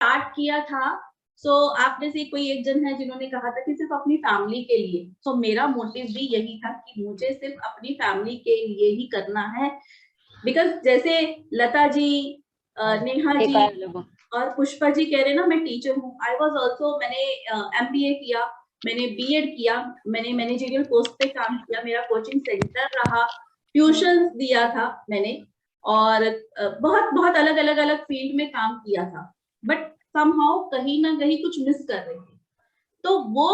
Start किया था, सो आप में से कोई एक जन है जिन्होंने कहा था कि सिर्फ अपनी फैमिली के लिए, सो मेरा मोटिव भी यही था कि मुझे सिर्फ अपनी फैमिली के लिए ही करना है। बिकॉज जैसे लता जी, नेहा जी और पुष्पा जी कह रहे ना, मैं टीचर हूँ, आई वॉज ऑल्सो, मैंने MBA किया, मैंने B.Ed किया, मैंने मैनेजरियल पोस्ट पे काम किया, मेरा कोचिंग सेंटर रहा, ट्यूशन दिया था मैंने, और बहुत बहुत अलग अलग अलग फील्ड में काम किया था, बट समहाउ कहीं ना कहीं कुछ मिस कर रही थी। तो वो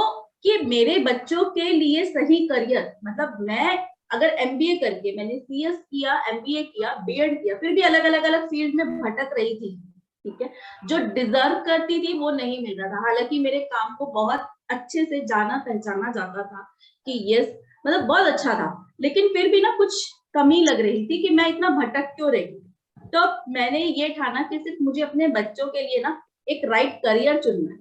कि मेरे बच्चों के लिए सही करियर, मतलब मैं अगर MBA करके, मैंने CS किया, MBA किया, B.Ed किया, फिर भी अलग अलग अलग फील्ड में भटक रही थी, ठीक है, जो डिजर्व करती थी वो नहीं मिल रहा था। हालांकि मेरे काम को बहुत अच्छे से जाना पहचाना जाता था कि यस, मतलब बहुत अच्छा था, लेकिन फिर भी ना कुछ कमी लग रही थी कि मैं इतना भटक क्यों रही। तो मैंने ये ठाना कि सिर्फ मुझे अपने बच्चों के लिए ना एक राइट करियर चुनना है,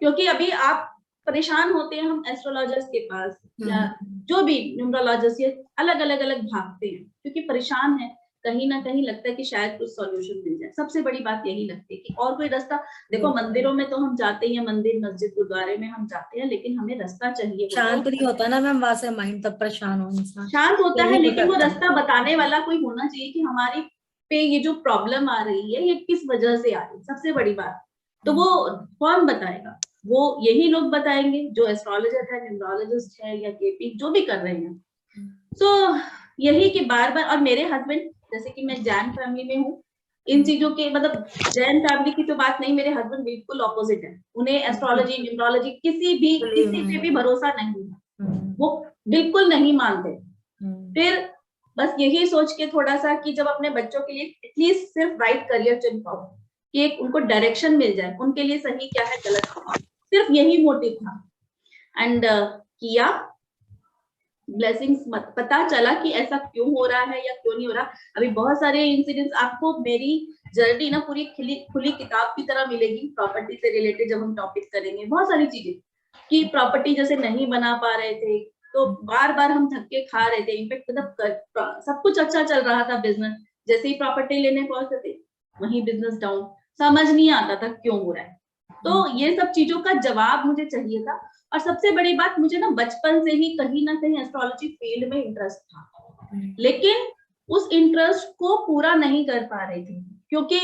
क्योंकि अभी आप परेशान होते हैं, हम एस्ट्रोलॉजर्स के पास या जो भी न्यूमरोलॉजिस्ट, ये अलग अलग अलग भागते हैं क्योंकि परेशान है, कहीं ना कहीं लगता है कि शायद कुछ सॉल्यूशन मिल जाए। सबसे बड़ी बात यही लगती है कि और कोई रास्ता, देखो मंदिरों में तो हम जाते ही हैं, मंदिर मस्जिद गुरुद्वारे में हम जाते हैं, लेकिन हमें रास्ता चाहिए, शांत नहीं होता ना मैम, वहां से माइंड तब परेशान हो इंसान, शांत होता है, लेकिन वो रास्ता बताने वाला कोई होना चाहिए कि हमारी पे ये जो प्रॉब्लम आ रही है ये किस वजह से आ रही है, सबसे बड़ी बात। तो वो कौन बताएगा? वो यही लोग बताएंगे जो एस्ट्रोलॉजर है, न्यूमरोलॉजिस्ट है, या केपी जो भी कर रहे हैं। तो यही कि बार बार, और मेरे हस्बैंड, जैसे कि मैं जैन फैमिली में हूँ, इन चीजों के, मतलब जैन फैमिली की तो बात नहीं, मेरे हस्बैंड बिल्कुल ऑपोजिट है, उन्हें एस्ट्रोलॉजी न्यूमरोलॉजी किसी पे भी भरोसा नहीं है, वो बिल्कुल नहीं मानते। फिर बस यही सोच के थोड़ा सा कि जब अपने बच्चों के लिए एटलीस्ट सिर्फ राइट करियर चुन पाओ, कि एक उनको डायरेक्शन मिल जाए, उनके लिए सही क्या है गलत, सिर्फ यही मोटिव था। एंड किया, ब्लेसिंग्स पता चला कि ऐसा क्यों हो रहा है या क्यों नहीं हो रहा। अभी बहुत सारे इंसिडेंट्स, आपको मेरी जर्नी ना पूरी खुली किताब की तरह मिलेगी, प्रॉपर्टी से रिलेटेड जब हम टॉपिक करेंगे, बहुत सारी चीजें कि प्रॉपर्टी जैसे नहीं बना पा रहे थे, तो बार बार हम धक्के खा रहे थे, इनफेक्ट मतलब सब कुछ अच्छा चल रहा था बिजनेस, जैसे ही प्रॉपर्टी लेने पहुंचते थे वही बिजनेस डाउन, समझ नहीं आता था क्यों हो रहा है। तो ये सब चीजों का जवाब मुझे चाहिए था। और सबसे बड़ी बात, मुझे ना बचपन से ही कहीं ना कहीं एस्ट्रोलॉजी फील्ड में इंटरेस्ट था, लेकिन उस इंटरेस्ट को पूरा नहीं कर पा रही थी, क्योंकि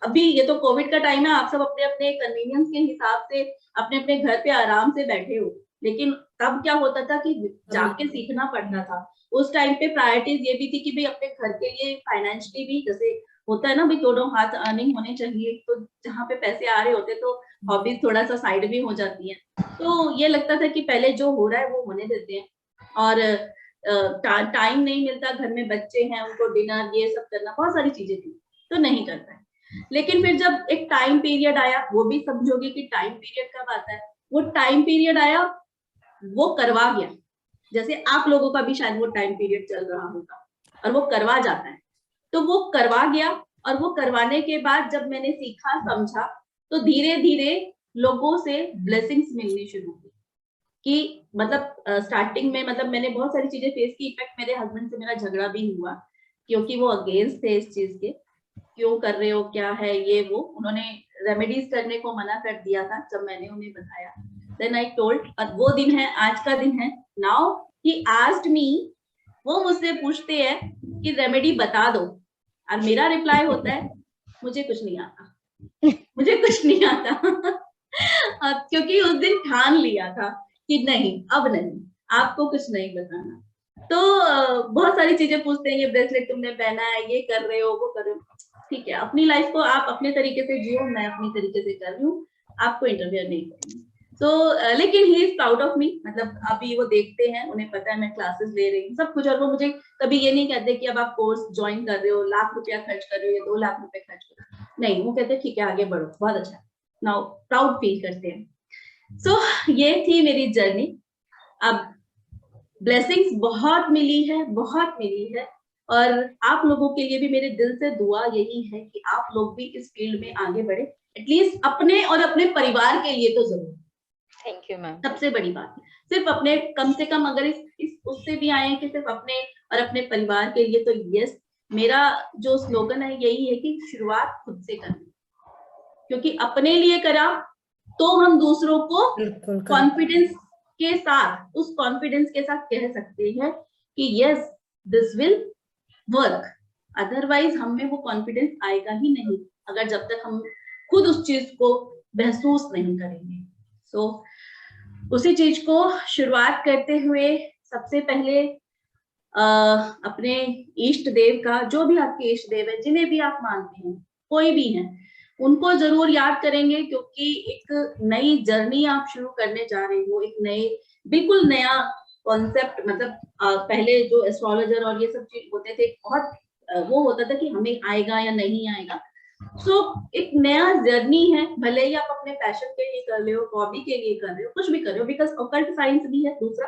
अभी ये तो कोविड का टाइम है, आप सब अपने अपने कन्वीनियंस के हिसाब से अपने अपने घर पे आराम से बैठे हो, लेकिन तब क्या होता था कि जाके सीखना पड़ता था। उस टाइम पे प्रायोरिटीज ये भी थी कि भाई अपने घर के लिए फाइनेंशियली भी, जैसे होता है ना भाई, दोनों हाथ अर्निंग होने चाहिए, तो जहाँ पे पैसे आ रहे होते तो हॉबीज थोड़ा सा साइड में हो जाती है। तो ये लगता था कि पहले जो हो रहा है वो होने देते हैं, और टाइम नहीं मिलता, घर में बच्चे हैं, उनको डिनर ये सब करना, बहुत सारी चीजें थी, तो नहीं करता है। लेकिन फिर जब एक टाइम पीरियड आया, वो भी समझोगे कि टाइम पीरियड कब आता है, वो टाइम पीरियड आया, वो करवा गया, जैसे आप लोगों का भी शायद वो टाइम पीरियड चल रहा होगा, और वो करवा जाता है। तो वो करवा गया, और वो करवाने के बाद जब मैंने सीखा समझा, तो धीरे धीरे लोगों से ब्लेसिंग्स मिलनी शुरू हुई। कि मतलब स्टार्टिंग में, मतलब मैंने बहुत सारी चीजें फेस की, इनफैक्ट मेरे हस्बैंड से मेरा झगड़ा भी हुआ, क्योंकि वो अगेंस्ट थे इस चीज के, क्यों कर रहे हो, क्या है ये वो, उन्होंने रेमेडीज करने को मना कर दिया था जब मैंने उन्हें बताया। देन आई टोल्ड, और वो दिन है, आज का दिन है, नाउ ही आस्क्ड मी, वो मुझसे पूछते हैं कि रेमेडी बता दो, और मेरा रिप्लाई होता है मुझे कुछ नहीं आता, मुझे कुछ नहीं आता। क्योंकि उस दिन ठान लिया था कि नहीं, अब नहीं, आपको कुछ नहीं बताना। तो बहुत सारी चीजें पूछते हैं, ये ब्रेसलेट तुमने पहना है, ये कर रहे हो, वो कर रहे हो, ठीक है, अपनी लाइफ को आप अपने तरीके से जियो, मैं अपनी तरीके से कर रही हूँ, आपको इंटरफेयर नहीं करूंगी। तो लेकिन he is proud of me, मतलब अभी वो देखते हैं, उन्हें पता है मैं क्लासेस ले रही हूँ, सब कुछ, और वो मुझे कभी ये नहीं कहते कि अब आप कोर्स ज्वाइन कर रहे हो, लाख रुपया खर्च कर रहे हो या 2 लाख रुपए खर्च कर रहे हो, नहीं, वो कहते ठीक है आगे बढ़ो, बहुत अच्छा, नाउ प्राउड फील करते हैं। सो ये थी मेरी जर्नी। अब ब्लेसिंग्स बहुत मिली है, बहुत मिली है, और आप लोगों के लिए भी मेरे दिल से दुआ यही है कि आप लोग भी इस फील्ड में आगे बढ़े, एटलीस्ट अपने और अपने परिवार के लिए तो जरूर। Thank you ma'am. सबसे बड़ी बात है, सिर्फ अपने, कम से कम अगर इस उससे भी आए कि सिर्फ अपने और अपने परिवार के लिए, तो यस, मेरा जो स्लोगन है यही है कि शुरुआत खुद से करनी। क्योंकि अपने लिए करा तो हम दूसरों को बिल्कुल कॉन्फिडेंस के साथ, उस कॉन्फिडेंस के साथ कह सकते हैं कि yes this will work. Otherwise हम में वो कॉन्फिडेंस आएगा ही नहीं अगर जब तक हम खुद उस चीज को महसूस नहीं करेंगे। सो उसी चीज को शुरुआत करते हुए सबसे पहले अपने इष्ट देव का, जो भी आपके इष्ट देव है, जिन्हें भी आप मानते हैं, कोई भी हैं, उनको जरूर याद करेंगे, क्योंकि एक नई जर्नी आप शुरू करने जा रहे हो, एक नए बिल्कुल नया कॉन्सेप्ट। मतलब पहले जो एस्ट्रोलॉजर और ये सब चीज होते थे, बहुत वो होता था कि हमें आएगा या नहीं आएगा। सो एक नया जर्नी है, भले ही आप अपने पैशन के लिए कर रहे हो, हॉबी के लिए कर रहे हो, कुछ भी कर रहे हो, बिकॉज ऑकल्ट साइंस भी है दूसरा,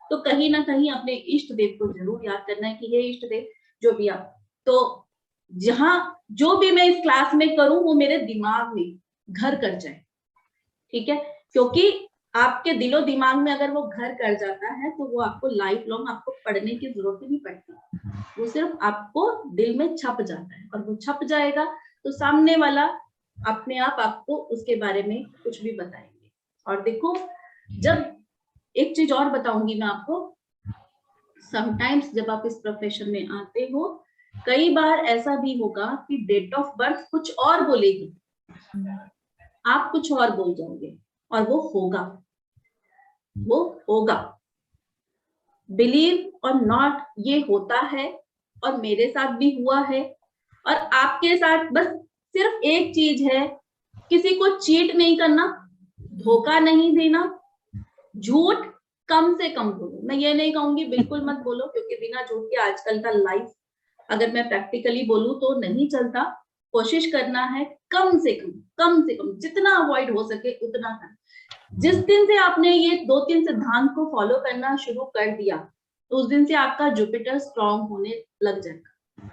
तो कहीं ना कहीं अपने इष्ट देव को जरूर याद करना है कि ये इष्ट देव जो भी आप, तो जहां जो भी मैं इस क्लास में करूं वो मेरे दिमाग में घर कर जाए, ठीक है? क्योंकि आपके दिलो दिमाग में अगर वो घर कर जाता है तो वो आपको लाइफ लॉन्ग, आपको पढ़ने की जरूरत ही नहीं पड़ती, वो सिर्फ आपको दिल में छप जाता है, और वो छप जाएगा तो सामने वाला अपने आप आपको उसके बारे में कुछ भी बताएंगे। और देखो, जब एक चीज और बताऊंगी मैं आपको, समटाइम्स जब आप इस प्रोफेशन में आते हो, कई बार ऐसा भी होगा कि डेट ऑफ बर्थ कुछ और बोलेगी, आप कुछ और बोल जाओगे, और वो होगा। बिलीव और नॉट, ये होता है, और मेरे साथ भी हुआ है, और आपके साथ बस सिर्फ एक चीज है, किसी को चीट नहीं करना, धोखा नहीं देना, झूठ कम से कम बोलो। मैं ये नहीं कहूंगी बिल्कुल मत बोलो, क्योंकि बिना झूठ के आजकल का लाइफ, अगर मैं प्रैक्टिकली बोलूं तो नहीं चलता। कोशिश करना है कम से कम जितना अवॉइड हो सके उतना कर। जिस दिन से आपने ये 2-3 सिद्धांत को फॉलो करना शुरू कर दिया, तो उस दिन से आपका जुपिटर स्ट्रांग होने लग जाएगा।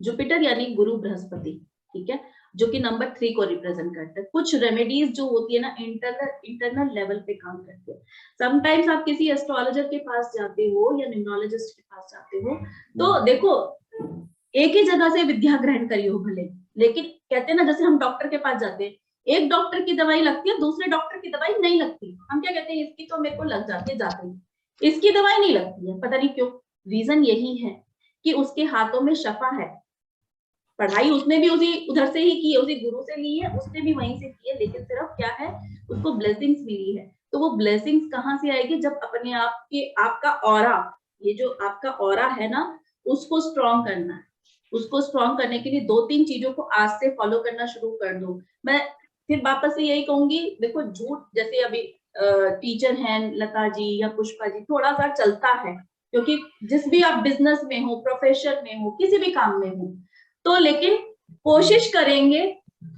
जुपिटर यानी गुरु बृहस्पति, ठीक है, जो कि नंबर 3 को रिप्रेजेंट करता है। कुछ रेमेडीज जो होती है ना, इंटरनल लेवल पे काम करते हैं। समटाइम्स आप किसी एस्ट्रोलॉजर के पास जाते हो या न्यूमरोलॉजिस्ट के पास जाते हो, तो देखो एक ही जगह से विद्या ग्रहण करी हो भले, लेकिन कहते हैं ना, जैसे हम डॉक्टर के पास जाते हैं, एक डॉक्टर की दवाई लगती है, दूसरे डॉक्टर की दवाई नहीं लगती। हम क्या कहते हैं, इसकी तो मेरे को लग जाती है जाते ही, इसकी दवाई नहीं लगती है, पता नहीं क्यों। रीजन यही है कि उसके हाथों में शफा है। पढ़ाई उसने भी उसी उधर से ही की है, उसी गुरु से ली है, उसने भी वहीं से की है, लेकिन सिर्फ क्या है, उसको ब्लेसिंग्स मिली है। तो वो ब्लेसिंग्स कहाँ से आएगी, जब अपने आप के, आपका ऑरा, ये जो आपका ऑरा है ना, उसको स्ट्रॉन्ग करना है। उसको स्ट्रॉन्ग करने के लिए 2-3 चीजों को आज से फॉलो करना शुरू कर दो। मैं फिर वापस से यही कहूंगी, देखो झूठ, जैसे अभी टीचर हैं लता जी या पुष्पा जी, थोड़ा सा चलता है, क्योंकि जिस भी आप बिजनेस में हो, प्रोफेशन में हो, किसी भी काम में हो, तो लेकिन कोशिश करेंगे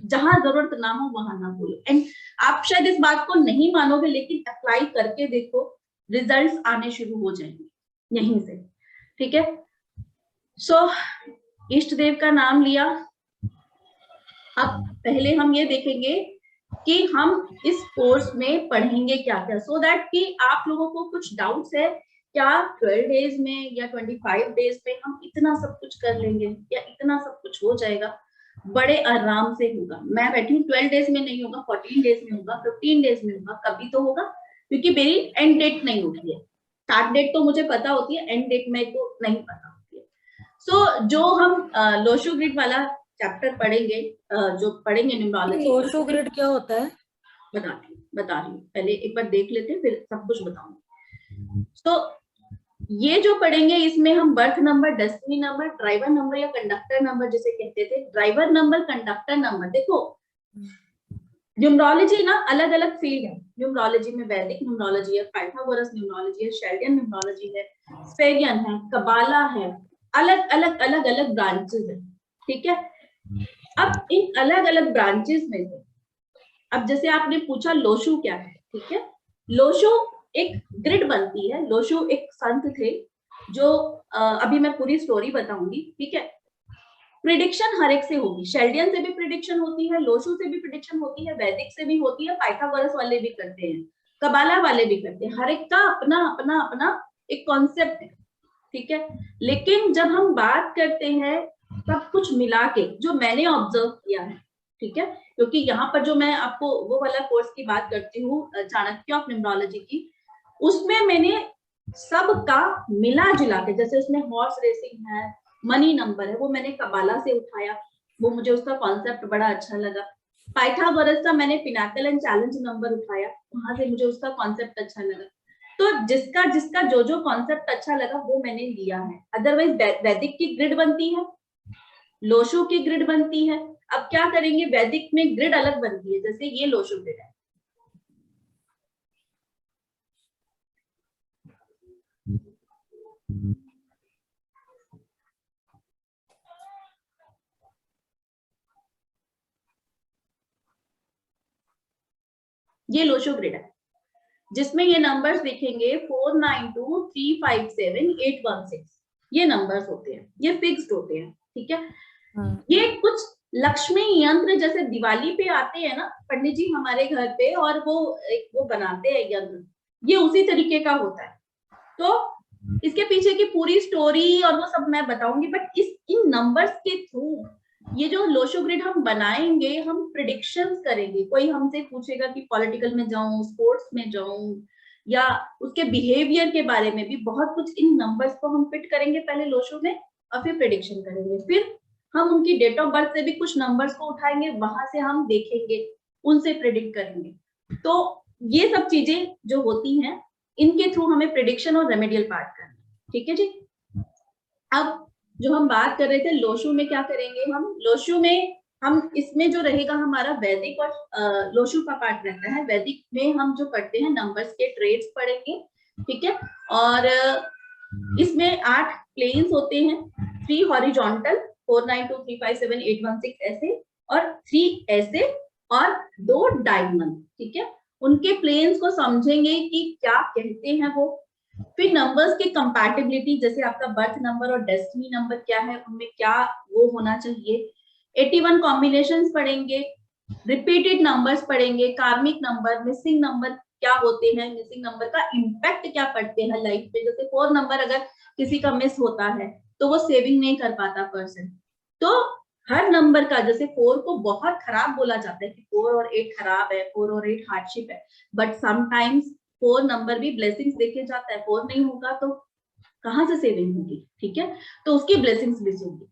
जहां जरूरत ना हो वहां ना बोलो। एंड आप शायद इस बात को नहीं मानोगे, लेकिन अप्लाई करके देखो, रिजल्ट्स आने शुरू हो जाएंगे यहीं से, ठीक है? सो इष्ट देव का नाम लिया। अब पहले हम ये देखेंगे कि हम इस कोर्स में पढ़ेंगे क्या क्या, सो दैट कि आप लोगों को कुछ डाउट्स है क्या 12 डेज में या 25 डेज में हम इतना सब कुछ कर लेंगे, या इतना सब कुछ हो जाएगा? बड़े आराम से होगा। मैं बैठी हूँ, 12 डेज में नहीं होगा, 14 डेज में होगा, 15 डेज में होगा, कभी तो होगा, क्योंकि मेरी एंड डेट नहीं होती है। स्टार्ट डेट तो मुझे पता होती है, एंड डेट मेरे को नहीं पता होती है। सो जो हम लोशो ग्रिड वाला चैप्टर पढ़ेंगे, जो पढ़ेंगे न्यूमरोलॉजी, लोशो ग्रिड क्या होता है? बता रही हूँ, पहले एक बार देख लेते हैं, फिर सब कुछ बताऊंगी। तो ये जो पढ़ेंगे, इसमें हम birth number, destiny number, driver number या कंडक्टर नंबर जिसे कहते थे, ड्राइवर नंबर, कंडक्टर नंबर। देखो न्यूमरोलॉजी ना अलग अलग फील्ड है। न्यूमरोलॉजी में वैदिक न्यूमरोलॉजी है, पाइथागोरस न्यूमरोलॉजी है, शेल्डियन न्यूमरोलॉजी है, स्फेरियन है, कबाला है, अलग अलग ब्रांचेस है, ठीक है? अब इन अलग अलग ब्रांचेस में से, अब जैसे आपने पूछा लोशो क्या है, ठीक है? लोशो एक ग्रिड बनती है। लोशो एक संत थे जो अभी मैं पूरी स्टोरी बताऊंगी, ठीक है? प्रिडिक्शन हर एक से होगी, शेल्डियन से भी प्रिडिक्शन होती है, लोशो से भी प्रिडिक्शन होती है, वैदिक से भी होती है, पाइथागोरस वाले भी करते हैं, कबाला वाले भी करते हैं। हर एक का अपना अपना अपना एक कॉन्सेप्ट है, ठीक है? लेकिन जब हम बात करते हैं सब कुछ मिला के, जो मैंने ऑब्जर्व किया है, ठीक है, क्योंकि यहाँ पर जो मैं आपको वो वाला कोर्स की बात करती हूँ चाणक्य ऑफ न्यूमरोलॉजी की, उसमें मैंने सबका मिला जुला के, जैसे उसमें हॉर्स रेसिंग है, मनी नंबर है, वो मैंने कबाला से उठाया, वो मुझे उसका कॉन्सेप्ट बड़ा अच्छा लगा। पाइथागोरस का मैंने पिनाकल एंड चैलेंज नंबर उठाया, वहां से मुझे उसका कॉन्सेप्ट अच्छा लगा। तो जिसका जिसका जो जो कॉन्सेप्ट अच्छा लगा वो मैंने लिया है। अदरवाइज वैदिक की ग्रिड बनती है, लोशो की ग्रिड बनती है। अब क्या करेंगे, वैदिक में ग्रिड अलग बनती है, जैसे ये लोशो ग्रिड है, ये लोशो ग्रिड है, जिसमें ये नंबर्स दिखेंगे 492357 816, ये नंबर्स होते हैं, ये फिक्स्ड होते हैं, ठीक है। ये कुछ लक्ष्मी यंत्र जैसे दिवाली पे आते हैं ना पंडित जी हमारे घर पे, और वो बनाते हैं यंत्र, ये उसी तरीके का होता है। तो इसके पीछे की पूरी स्टोरी और वो सब मैं बताऊंगी, बट इन नंबर्स के थ्रू ये जो लोशो ग्रिड हम बनाएंगे, हम प्रिडिक्शंस करेंगे। कोई हमसे पूछेगा कि पॉलिटिकल में जाऊं, स्पोर्ट्स में जाऊं, या उसके बिहेवियर के बारे में भी बहुत कुछ इन नंबर्स को हम फिट करेंगे पहले लोशो में, और फिर प्रिडिक्शन करेंगे। फिर हम उनकी डेट ऑफ बर्थ से भी कुछ नंबर्स को उठाएंगे, वहां से हम देखेंगे, उनसे प्रिडिक्ट करेंगे। तो ये सब चीजें जो होती हैं, इनके थ्रू हमें प्रिडिक्शन और रेमेडियल पार्ट करना है, ठीक है जी। अब जो हम बात कर रहे थे लोशो में क्या करेंगे, हम लोशो में हम इसमें जो रहेगा हमारा वैदिक और लोशो का पार्ट रहता है। वैदिक में हम जो पढ़ते हैं नंबर्स के ट्रेड्स पढ़ेंगे, ठीक है। और इसमें 8 प्लेन्स होते हैं, 3 हॉरिजॉन्टल 492357 816 ऐसे, और 3 ऐसे, और 2 डायगोनल, ठीक है। उनके प्लेन्स को समझेंगे कि क्या कहते हैं वो। फिर नंबर्स की कंपैटिबिलिटी, जैसे आपका बर्थ नंबर और डेस्टिनी नंबर क्या है, उनमें क्या वो होना चाहिए। 81 कॉम्बिनेशंस पढ़ेंगे, रिपीटेड नंबर्स पढ़ेंगे, कार्मिक नंबर, मिसिंग नंबर क्या होते हैं, मिसिंग नंबर का इम्पैक्ट क्या पड़ते हैं लाइफ पे। जैसे 4 नंबर अगर किसी का मिस होता है तो वो सेविंग नहीं कर पाता पर्सन। तो हर नंबर का, जैसे 4 को बहुत खराब बोला जाता है कि 4 और 8 खराब है, 4 और 8 हार्डशिप है, बट समटाइम्स 4 नंबर भी ब्लेसिंग्स देके जाता है। 4 नहीं होगा तो कहाँ से सेविंग होगी, ठीक है। तो उसकी ब्लेसिंग्स भी होगी।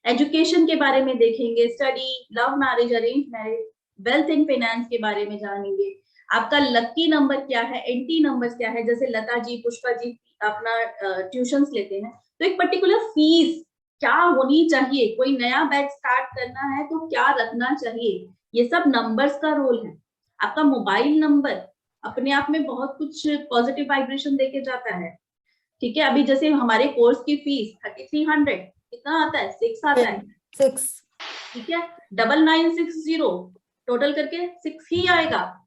एजुकेशन के बारे में देखेंगे, study, love marriage, arrange marriage, wealth and finance के बारे में जानेंगे। आपका लकी नंबर क्या है, एंटी नंबर क्या है। जैसे लता जी, पुष्पा जी अपना ट्यूशंस लेते हैं, तो एक पर्टिकुलर फीस क्या होनी चाहिए, कोई नया बैच स्टार्ट करना है तो क्या रखना चाहिए, ये सब नंबर्स का रोल है। आपका मोबाइल नंबर अपने आप में बहुत कुछ पॉजिटिव वाइब्रेशन देके जाता है, ठीक है। अभी जैसे हमारे कोर्स की फीस 3300, कितना आता है, 6 आता है, 6, ठीक है। 9960 टोटल करके 6 ही आएगा।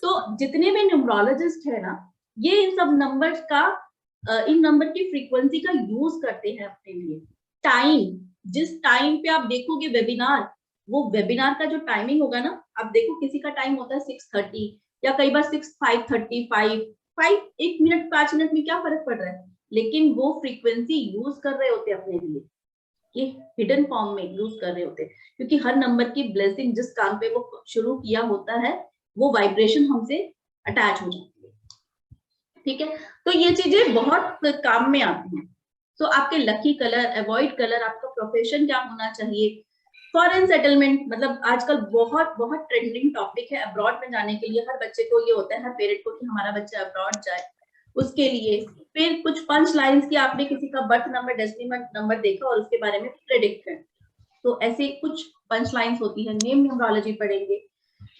तो जितने भी न्यूमरोलॉजिस्ट है ना, ये इन सब नंबर्स का इन नंबर की फ्रीक्वेंसी का यूज करते हैं अपने लिए। टाइम, जिस टाइम पे आप देखोगे वेबिनार, वो वेबिनार का जो टाइमिंग होगा ना, आप देखो किसी का टाइम होता है 6:30 या कई बार 5:35, 1 मिनट 5 मिनट में क्या फर्क पड़ रहा है, लेकिन वो फ्रीक्वेंसी यूज कर रहे होते अपने लिए, ये हिडन फॉर्म में यूज कर रहे होते, क्योंकि हर नंबर की ब्लेसिंग जिस काम पे वो शुरू किया होता है, वो वाइब्रेशन हमसे अटैच हो जाती है, ठीक है। तो ये चीजें बहुत काम में आती हैं। तो आपके लकी कलर, अवॉइड कलर, आपका प्रोफेशन क्या होना चाहिए, फॉरेन सेटलमेंट, मतलब आजकल बहुत बहुत ट्रेंडिंग टॉपिक है अब्रॉड में जाने के लिए। हर बच्चे को ये होता है, हर पेरेंट को, कि हमारा बच्चा अब्रॉड जाए, उसके लिए। फिर कुछ पंच लाइन्स की, आपने किसी का बर्थ नंबर, डेस्टिनी नंबर देखा और उसके बारे में प्रेडिक्ट कर, तो ऐसे कुछ पंच लाइन्स होती है। नेम न्यूमरोलॉजी पढ़ेंगे,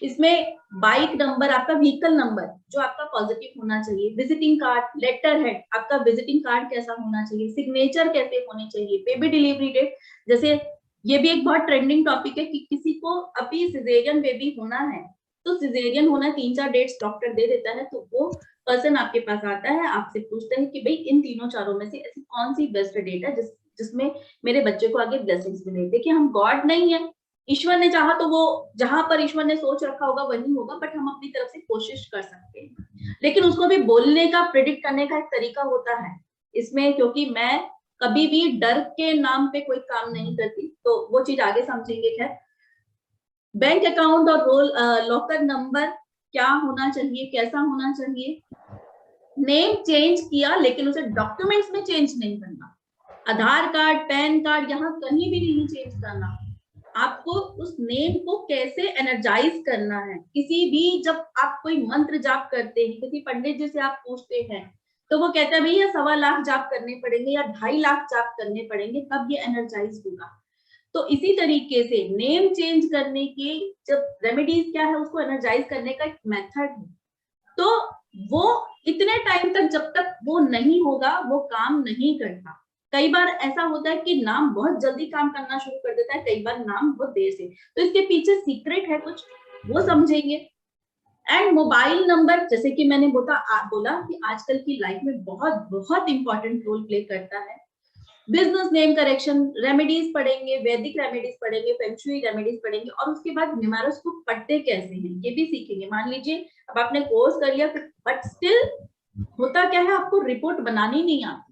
इसमें बाइक नंबर, आपका व्हीकल नंबर जो आपका पॉजिटिव होना चाहिए, विजिटिंग कार्ड, लेटर हेड, आपका विजिटिंग कार्ड कैसा होना चाहिए, सिग्नेचर कैसे होने चाहिए, बेबी डिलीवरी डेट। जैसे ये भी एक बहुत ट्रेंडिंग टॉपिक है कि किसी को अभी सिजेरियन बेबी होना है, तो सिजेरियन होना 3-4 डेट्स डॉक्टर दे देता है, तो वो पर्सन आपके पास आता है, आपसे पूछता है कि भाई इन तीनों चारों में से ऐसी कौन सी बेस्ट डेट है जिसमें मेरे बच्चे को आगे ब्लेसिंग्स मिले। देखिए, हम गॉड नहीं है, ईश्वर ने चाहा तो वो जहां पर ईश्वर ने सोच रखा होगा वही होगा, बट हम अपनी तरफ से कोशिश कर सकते हैं। लेकिन उसको भी बोलने का, प्रेडिक्ट करने का एक तरीका होता है इसमें, क्योंकि मैं कभी भी डर के नाम पे कोई काम नहीं करती, तो वो चीज आगे समझेंगे। खैर, बैंक अकाउंट और रोल लॉकर नंबर क्या होना चाहिए, कैसा होना चाहिए। नेम चेंज किया लेकिन उसे डॉक्यूमेंट्स में चेंज नहीं करना, आधार कार्ड पैन कार्ड यहाँ कहीं भी नहीं चेंज करना। आपको उस नेम को कैसे एनर्जाइज करना है, किसी भी जब आप कोई मंत्र जाप करते हैं, किसी पंडित जी से आप पूछते हैं तो वो कहता है भैया 1.25 लाख जाप करने पड़ेंगे या 2.5 लाख जाप करने पड़ेंगे तब ये एनर्जाइज होगा। तो इसी तरीके से नेम चेंज करने की जब रेमेडीज क्या है, उसको एनर्जाइज करने का एक मेथड है। तो वो इतने टाइम तक जब तक वो नहीं होगा वो काम नहीं करता। कई बार ऐसा होता है कि नाम बहुत जल्दी काम करना शुरू कर देता है, कई बार नाम बहुत देर से, तो इसके पीछे सीक्रेट है कुछ, वो समझेंगे। एंड मोबाइल नंबर, जैसे कि मैंने बोला कि आजकल की लाइफ में बहुत बहुत इंपॉर्टेंट रोल प्ले करता है। बिजनेस नेम करेक्शन रेमेडीज पढ़ेंगे, वैदिक रेमेडीज पढ़ेंगे, फेंगशुई रेमेडीज पढ़ेंगे, और उसके बाद न्यूमेरोस्कोप पढ़ते कैसे हैं ये भी सीखेंगे। मान लीजिए अब आपने कोर्स कर लिया बट स्टिल होता क्या है, आपको रिपोर्ट बनानी नहीं आती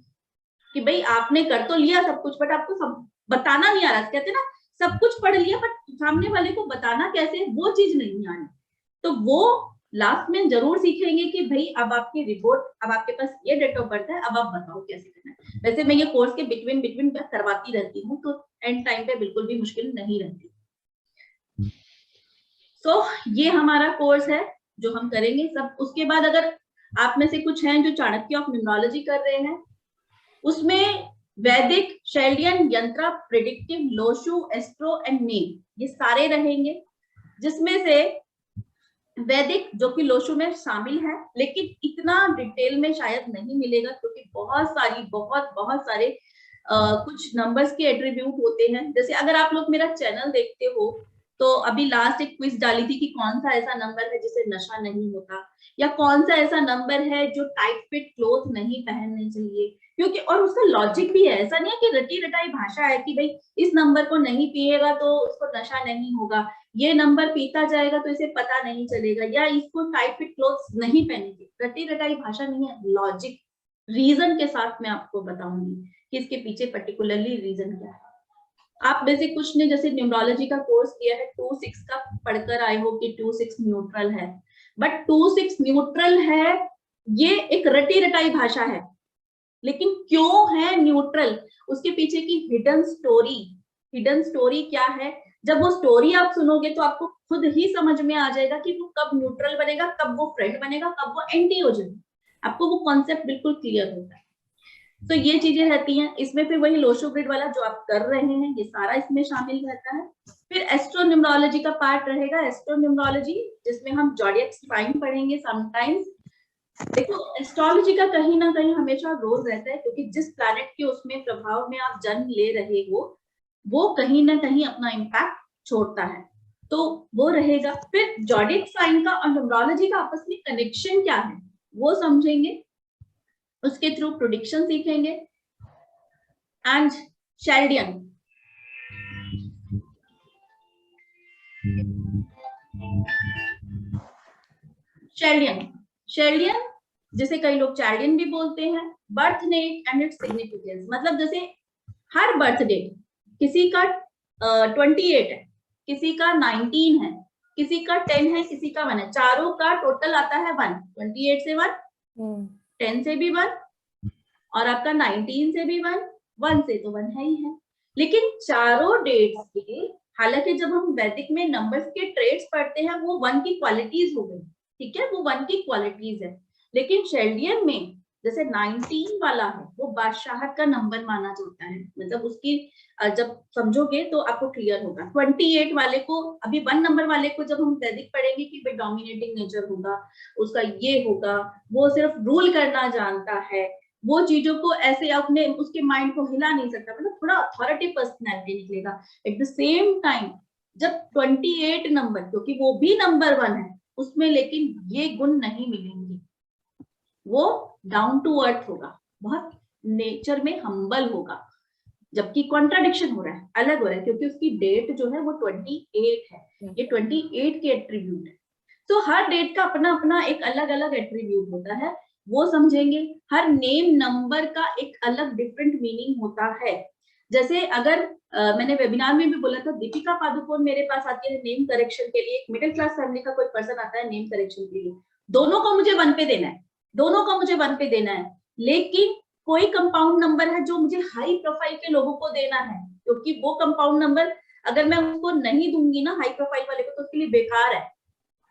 कि भाई आपने कर तो लिया सब कुछ बट आपको सब बताना नहीं आ रहा। कहते ना सब कुछ पढ़ लिया बट सामने वाले को बताना कैसे, वो चीज नहीं आनी। तो वो लास्ट में जरूर सीखेंगे कि भाई अब आपकी रिपोर्ट, अब आपके पास ये डेट ऑफ बर्थ है, अब आप बताओ कैसे करना है। वैसे मैं ये कोर्स के बिटवीन करवाती रहती हूँ, तो एंड टाइम पे बिल्कुल भी मुश्किल नहीं रहती। सो ये हमारा कोर्स है जो हम करेंगे सब। उसके बाद अगर आप में से कुछ हैं जो चाणक्य ऑफ न्यूमरोलॉजी कर रहे हैं, उसमें वैदिक, शेल्डियन, यंत्र, predictive, Lo Shu, astro and name, ये सारे रहेंगे। जिसमें से वैदिक जो कि लोशु में शामिल है, लेकिन इतना डिटेल में शायद नहीं मिलेगा क्योंकि बहुत सारे कुछ नंबर्स के एट्रीब्यूट होते हैं। जैसे अगर आप लोग मेरा चैनल देखते हो तो अभी लास्ट एक क्विज डाली थी कि कौन सा ऐसा नंबर है जिसे नशा नहीं होता, या कौन सा ऐसा नंबर है जो टाइट फिट क्लोथ नहीं पहनने चाहिए, क्योंकि और उसका लॉजिक भी है। ऐसा नहीं है कि रटी रटाई भाषा है कि भाई इस नंबर को नहीं पिएगा तो उसको नशा नहीं होगा, ये नंबर पीता जाएगा तो इसे पता नहीं चलेगा, या इसको टाइट फिट क्लोथ्स नहीं पहनेंगे। रटी रटाई भाषा नहीं है, लॉजिक रीजन के साथ मैं आपको बताऊंगी कि इसके पीछे पर्टिकुलरली रीजन क्या है। आप में से कुछ ने जैसे न्यूमरोलॉजी का कोर्स किया है, 2-6 का पढ़कर आए हो कि 2-6 न्यूट्रल है, बट 2-6 न्यूट्रल है ये एक रटी रटाई भाषा है। लेकिन क्यों है न्यूट्रल, उसके पीछे की हिडन स्टोरी क्या है, जब वो स्टोरी आप सुनोगे तो आपको खुद ही समझ में आ जाएगा कि वो कब न्यूट्रल बनेगा, कब वो फ्रेंड बनेगा, कब वो एंटी हो जाएगा। आपको वो कॉन्सेप्ट बिल्कुल क्लियर होता है। तो ये चीजें रहती हैं इसमें। फिर वही लोशो ग्रिड वाला जो आप कर रहे हैं ये सारा इसमें शामिल रहता है। फिर एस्ट्रोन्यूमरोलॉजी का पार्ट रहेगा, एस्ट्रोन्यूमरोलॉजी जिसमें हम ज़ोडिएक साइन पढ़ेंगे समटाइम्स। देखो एस्ट्रोलॉजी का कहीं ना कहीं हमेशा रोल रहता है क्योंकि जिस प्लैनेट के उसमें प्रभाव में आप जन्म ले रहे हो वो कहीं ना कहीं अपना इम्पैक्ट छोड़ता है, तो वो रहेगा। फिर ज़ोडिएक साइन का और न्यूमरोलॉजी का आपस में कनेक्शन क्या है वो समझेंगे, उसके थ्रू प्रेडिक्शन सीखेंगे। एंड शेल्डियन, शेल्डियन जिसे कई लोग चैल्डियन भी बोलते हैं, birth date and its significance. मतलब जैसे हर बर्थ डेट किसी का 28 है, किसी का 19 है, किसी का 10 है, किसी का 1 है, चारों का टोटल आता है 1। 28 से 1, 10 से भी 1 और आपका 19 से भी 1 से तो 1 है ही है। लेकिन चारों डेट्स के, हालांकि जब हम वैदिक में नंबर्स के ट्रेड्स पढ़ते हैं वो 1 की क्वालिटीज हो गई, ठीक है, वो 1 की क्वालिटीज है। लेकिन शेल्डियन में जैसे 19 वाला है वो बादशाहत का नंबर माना जाता है, मतलब उसकी जब समझोगे तो आपको क्लियर होगा। 28 वाले को, अभी 1 नंबर वाले को जब हम वैदिक पढ़ेंगे कि भाई डोमिनेटिंग नेचर होगा, उसका ये होगा, वो सिर्फ रूल करना जानता है, वो चीजों को ऐसे अपने उसके माइंड को हिला नहीं सकता, मतलब थोड़ा अथॉरिटी पर्सनैलिटी निकलेगा। एट द सेम टाइम जब 28 नंबर, क्योंकि वो भी नंबर 1 है उसमें, लेकिन ये गुण नहीं मिलेंगे, वो डाउन टू अर्थ होगा, बहुत नेचर में हम्बल होगा। जबकि कॉन्ट्राडिक्शन हो रहा है, अलग हो रहा है, क्योंकि उसकी डेट जो है वो 28 है, ये 28 के एट्रीब्यूट है। तो हर डेट का अपना अपना एक अलग अलग एट्रीब्यूट होता है, वो समझेंगे। हर नेम नंबर का एक अलग डिफरेंट मीनिंग होता है। जैसे अगर मैंने वेबिनार में भी बोला था, दीपिका पादुकोण मेरे पास आती है नेम करेक्शन के लिए, एक मिडिल क्लास फैमिली का कोई पर्सन आता है नेम करेक्शन के लिए, दोनों को मुझे 1 पे देना है, दोनों को मुझे 1 पे देना है, लेकिन कोई कंपाउंड नंबर है जो मुझे हाई प्रोफाइल के लोगों को देना है, क्योंकि वो कंपाउंड नंबर अगर मैं उसको नहीं दूंगी ना हाई प्रोफाइल वाले को तो उसके लिए बेकार है,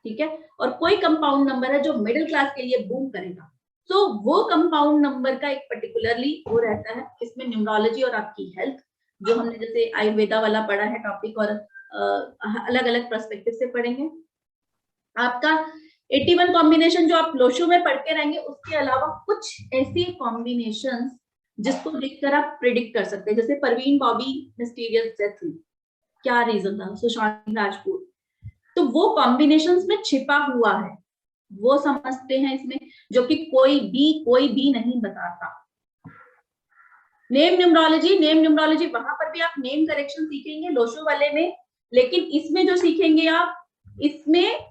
ठीक है। और कोई कंपाउंड नंबर है जो मिडिल क्लास के लिए बूम करेगा, तो वो कंपाउंड नंबर का एक पर्टिकुलरली वो रहता है। इसमें न्यूमरोलॉजी और आपकी हेल्थ, जो हमने जैसे आयुर्वेदा वाला पढ़ा है टॉपिक, और अलग अलग पर्सपेक्टिव से पढ़ेंगे। आपका 81 कॉम्बिनेशन जो आप लोशो में पढ़ के रहेंगे, उसके अलावा कुछ ऐसी कॉम्बिनेशंस जिसको देखकर आप प्रिडिक्ट कर सकते हैं, जैसे परवीन बॉबी मिस्टीरियस डेथ हुई, क्या रीजन था, सुशांत राजपूत, तो वो कॉम्बिनेशंस में छिपा हुआ है, वो समझते हैं इसमें, जो कि कोई भी नहीं बताता। नेम न्यूमरोलॉजी वहां पर भी आप नेम करेक्शन सीखेंगे लोशो वाले में, लेकिन इसमें जो सीखेंगे आप, इसमें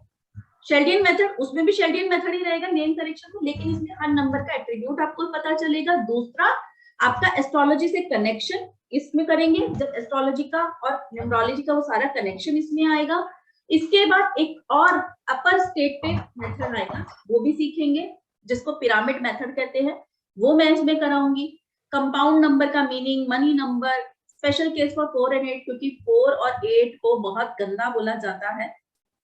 शेल्डियन मेथड, उसमें भी शेल्डियन मेथड ही रहेगा नेम करेक्शन में, लेकिन इसमें हर नंबर का एट्रीब्यूट आपको पता चलेगा। दूसरा, आपका एस्ट्रोलॉजी से कनेक्शन इसमें करेंगे, जब एस्ट्रोलॉजी का और न्यूमरोलॉजी का वो सारा कनेक्शन इसमें आएगा। इसके बाद एक और अपर स्टेट पे मेथड आएगा, वो भी सीखेंगे, जिसको पिरामिड मेथड कहते हैं, वो मैं इसमें कराऊंगी। कंपाउंड नंबर का meaning, money number, special case for 4 और 8, क्योंकि 4 और 8 को बहुत गंदा बोला जाता है,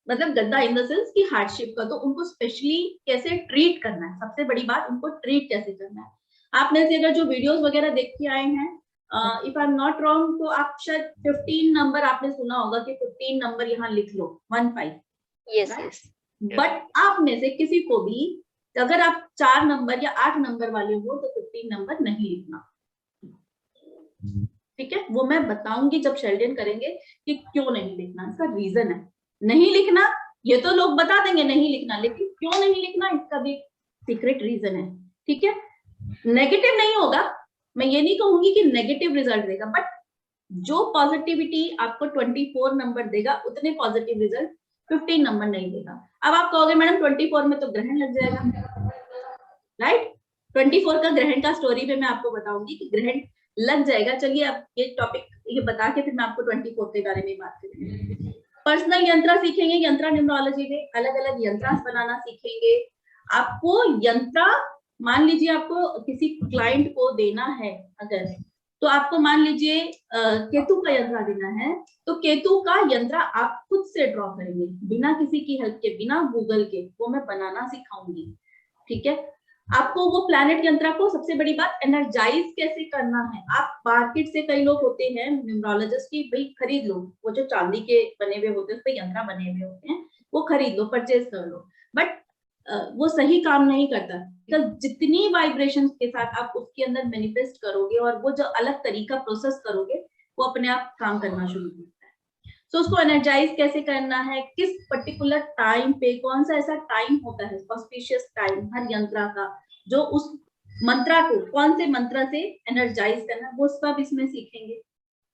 मतलब गंदा इन द सेंस की हार्डशिप का, तो उनको स्पेशली कैसे ट्रीट करना है, सबसे बड़ी बात उनको ट्रीट कैसे करना है। आपने से अगर जो वीडियोस वगैरह देख के आए हैं, if I am not wrong, तो आप शायद 15 नंबर आपने सुना होगा कि 15 नंबर यहाँ लिख लो, 15। यस। बट आप में से किसी को भी अगर आप 4 नंबर या 8 नंबर वाले हो तो 15 नंबर नहीं लिखना, ठीक है। वो मैं बताऊंगी जब शेल्डियन करेंगे कि क्यों नहीं लिखना, इसका रीजन है। नहीं लिखना ये तो लोग बता देंगे नहीं लिखना, लेकिन क्यों नहीं लिखना इसका भी सीक्रेट रीजन है, ठीक है। नेगेटिव नहीं होगा, मैं ये नहीं कहूंगी कि नेगेटिव रिजल्ट देगा, बट जो पॉजिटिविटी आपको 24 नंबर देगा, उतने पॉजिटिव रिजल्ट 15 नंबर नहीं देगा। अब आप कहोगे मैडम 24 में तो ग्रहण लग जाएगा, राइट। 24 का ग्रहण का स्टोरी पे मैं आपको बताऊंगी कि ग्रहण लग जाएगा। चलिए अब ये टॉपिक ये बता के फिर मैं आपको 24 के बारे में बात करेंगे। पर्सनल यंत्र सीखेंगे, यंत्र न्यूमरोलॉजी में अलग अलग यंत्रास बनाना सीखेंगे। आपको यंत्र, मान लीजिए आपको किसी क्लाइंट को देना है अगर, तो आपको मान लीजिए केतु का यंत्र देना है, तो केतु का यंत्र आप खुद से ड्रॉ करेंगे, बिना किसी की हेल्प के, बिना गूगल के, वो मैं बनाना सिखाऊंगी, ठीक है। आपको वो प्लैनेट यंत्र को, सबसे बड़ी बात, एनर्जाइज कैसे करना है। आप मार्केट से, कई लोग होते हैं न्यूमरोलॉजिस्ट की, भाई खरीद लो, वो जो चांदी के बने हुए होते हैं, उस पे यंत्र बने हुए होते हैं, वो खरीद लो, परचेज कर लो, बट वो सही काम नहीं करता, बिकॉज जितनी वाइब्रेशन के साथ आप उसके अंदर मैनिफेस्ट करोगे और वो जो अलग तरीका प्रोसेस करोगे, वो अपने आप काम करना शुरू करता है। तो उसको एनर्जाइज कैसे करना है, किस पर्टिकुलर टाइम पे, कौन सा ऐसा टाइम होता है ऑस्पिशियस टाइम हर यंत्र का, जो उस मंत्रा को कौन से मंत्र से एनर्जाइज करना, वो सब इसमें सीखेंगे।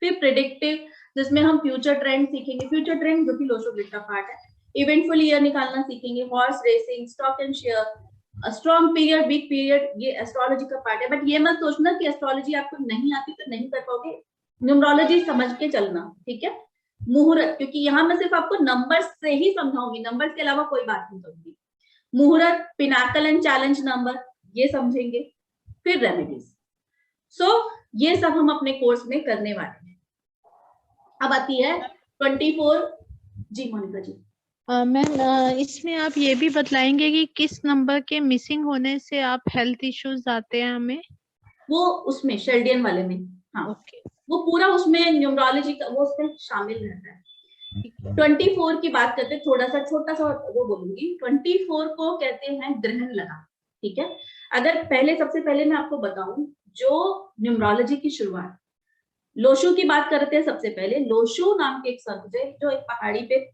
फिर प्रेडिक्टिव, जिसमें हम फ्यूचर ट्रेंड सीखेंगे, फ्यूचर ट्रेंड जो कि लोशो ग्रिड का पार्ट है। इवेंटफुल ईयर निकालना सीखेंगे, horse racing, stock and share, strong period, week period, ये एस्ट्रोलॉजी का पार्ट है। बट ये मत सोचना कि एस्ट्रोलॉजी आपको नहीं आती तो नहीं कर पाओगे, न्यूमरोलॉजी समझ के चलना, ठीक है। मुहूर्त, क्योंकि यहाँ मैं सिर्फ आपको नंबर्स से ही समझाऊंगी, नंबर्स के अलावा कोई बात नहीं करूंगी। मुहूर्त, पिनाकल एंड चैलेंज नंबर, ये समझेंगे। फिर रेमेडीज। सो ये सब हम अपने कोर्स में करने वाले हैं। अब आती है 24। जी मोनिका जी। मैम इसमें आप ये भी बतलाएंगे कि किस नंबर के मिसिंग होने से आप हेल्थ इश्यूज आते हैं हमें? वो उसमें शेल्डियन वाले में, हाँ ओके, वो पूरा उसमें न्यूमरोलॉजी का वो उसमें शामिल रहता है। 24 की बात करते हैं, थोड़ा सा छोटा सा वो बोलूंगी। 24 को कहते हैं ग्रहण लगा, ठीक है। अगर पहले, सबसे पहले मैं आपको बताऊं, जो न्यूमरोलॉजी की शुरुआत लोशो की बात करते हैं। सबसे पहले लोशो नाम के एक संत थे, जो एक पहाड़ी पे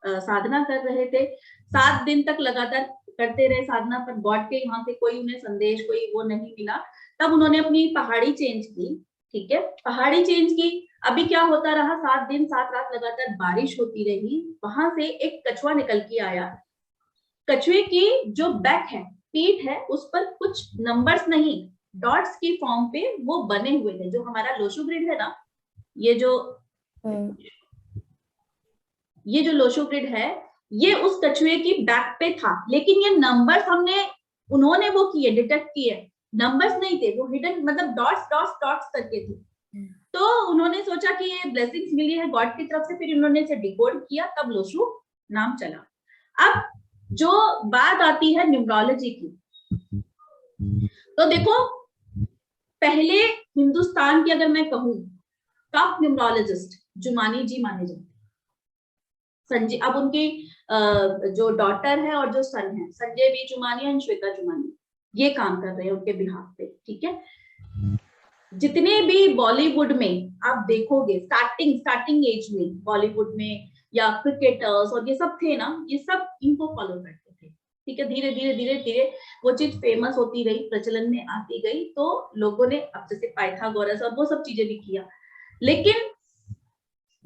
साधना कर रहे थे, 7 दिन तक लगातार करते रहे साधना, पर गॉड के यहाँ से कोई उन्हें संदेश, कोई वो नहीं मिला। तब उन्होंने अपनी पहाड़ी चेंज की, ठीक है, पहाड़ी चेंज की। अभी क्या होता रहा, 7 दिन 7 रात लगातार बारिश होती रही। वहां से एक कछुआ निकल के आया। कछुए की जो बैक है, पीठ है, उस पर कुछ नंबर्स नहीं, डॉट्स की फॉर्म पे वो बने हुए थे। जो हमारा लोशो ग्रिड है ना, ये जो लोशो ग्रिड है ये उस कछुए की बैक पे था, लेकिन ये नंबर्स उन्होंने वो किए, डिटेक्ट किए, नंबर्स नहीं थे, वो हिडन मतलब डॉट्स डॉट्स डॉट्स करके थे। तो उन्होंने सोचा कि ये ब्लेसिंग्स मिली है गॉड की तरफ से, फिर उन्होंने इसे डिकोड किया, तब लोशो नाम चला। अब जो बात आती है न्यूमरोलॉजी की, तो देखो पहले हिंदुस्तान की अगर मैं कहूँ टॉप न्यूमरोलॉजिस्ट जुमानी जी माने जाते हैं। संजय, अब उनकी जो डॉटर है और जो सन है संजय वी जुमानी और श्वेता जुमानी, ये काम कर रहे हैं उनके बिहाफ पे, ठीक है। जितने भी बॉलीवुड में आप देखोगे स्टार्टिंग एज में बॉलीवुड में या क्रिकेटर्स और ये सब थे ना, ये सब इनको फॉलो करते थे, ठीक है। धीरे धीरे धीरे धीरे वो चीज फेमस होती गई, प्रचलन में आती गई, तो लोगों ने अब जैसे पाइथागोरस और वो सब चीजें भी किया। लेकिन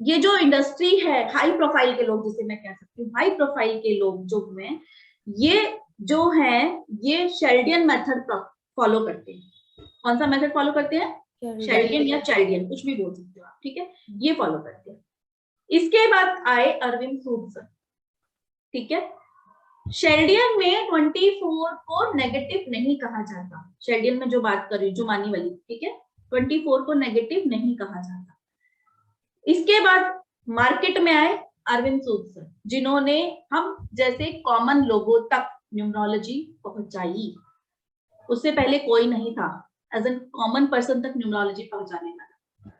ये जो इंडस्ट्री है, हाई प्रोफाइल के लोग, जिसे मैं कह सकती हूँ हाई प्रोफाइल के लोग जो हैं, ये जो है ये शेल्डियन मेथड फॉलो करते हैं। कौन सा मेथड फॉलो करते हैं? शेल्डियन या चाइल्डियन, कुछ भी बोल सकते हो आप, ठीक है, ये फॉलो करते हैं। इसके बाद आए अरविंद सूद सर, ठीक है। शेल्डियन में 24 को नेगेटिव नहीं कहा जाता, शेल्डियन में जो बात कर रही हूँ जुमानी वाली, ठीक है, 24 को नेगेटिव नहीं कहा जाता। इसके बाद मार्केट में आए अरविंद सूद सर, जिन्होंने हम जैसे कॉमन लोगों तक न्यूमरोलॉजी पहुंचाई। उससे पहले कोई नहीं था एज एन कॉमन पर्सन तक न्यूमरोलॉजी पहुंचाने वाला।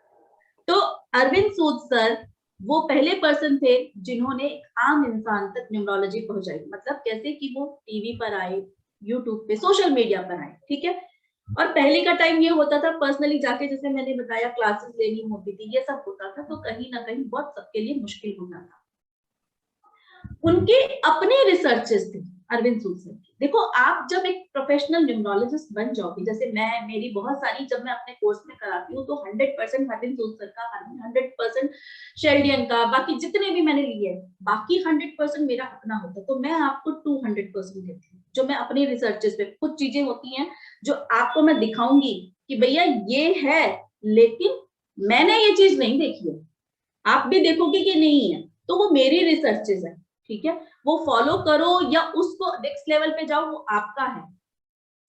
तो अरविंद सूद सर वो पहले पर्सन थे जिन्होंने एक आम इंसान तक न्यूमरोलॉजी पहुंचाई। मतलब कैसे कि वो टीवी पर आए, यूट्यूब पे, सोशल मीडिया पर आए, ठीक है। और पहले का टाइम ये होता था पर्सनली जाके, जैसे मैंने बताया, क्लासेस लेनी होती थी, ये सब होता था, तो कहीं ना कहीं बहुत सबके लिए मुश्किल होता था। उनके अपने रिसर्चेस थे अरविंद सूद सर की। देखो आप जब एक प्रोफेशनल न्यूमरोलॉजिस्ट बन जाओगे, जैसे मेरी बहुत सारी जब मैं अपने कोर्स में कराती हूँ, तो 100% अरविंद सूद सर का, 100% शेल्डियन का, बाकी जितने भी मैंने लिए, बाकी 100% मेरा अपना होता है। तो मैं आपको 200% देती हूँ, जो मैं अपनी रिसर्चेस पे, कुछ चीजें होती हैं जो आपको मैं दिखाऊंगी कि भैया ये है, लेकिन मैंने ये चीज नहीं देखी है, आप भी देखोगे कि नहीं है, तो वो मेरी रिसर्चेस है, ठीक है। वो फॉलो करो या उसको नेक्स्ट लेवल पे जाओ, वो आपका है,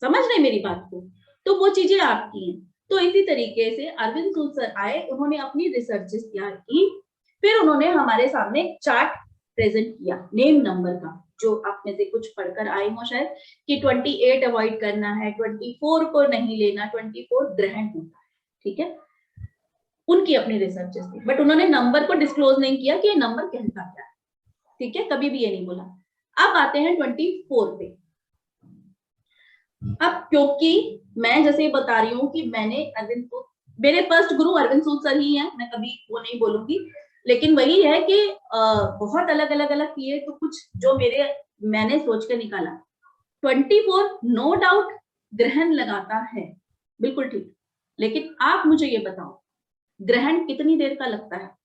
समझ रहे मेरी बात को, तो वो चीजें आपकी हैं। तो इसी तरीके से अरविंद सूद सर आए, उन्होंने अपनी रिसर्चेस तैयार की, फिर उन्होंने हमारे सामने चार्ट प्रेजेंट किया नेम नंबर का, जो आप में से कुछ पढ़कर आए हो शायद, कि 28 अवॉइड करना है, 24 को नहीं लेना, 24 ग्रहण होता है, ठीक है। उनकी अपनी रिसर्चेस थी, बट उन्होंने नंबर को डिस्क्लोज नहीं किया कि ये नंबर कहता क्या है, ठीक है, कभी भी ये नहीं बोला। अब आते हैं 24 पे। अब क्योंकि मैं जैसे बता रही हूँ कि मेरे फर्स्ट गुरु अरविंद सूद सर ही हैं, मैं कभी वो नहीं बोलूंगी, लेकिन वही है कि बहुत अलग अलग किए, तो कुछ जो मैंने सोच के निकाला। 24 नो डाउट ग्रहण लगाता है, बिल्कुल ठीक, लेकिन आप मुझे ये बताओ ग्रहण कितनी देर का लगता है?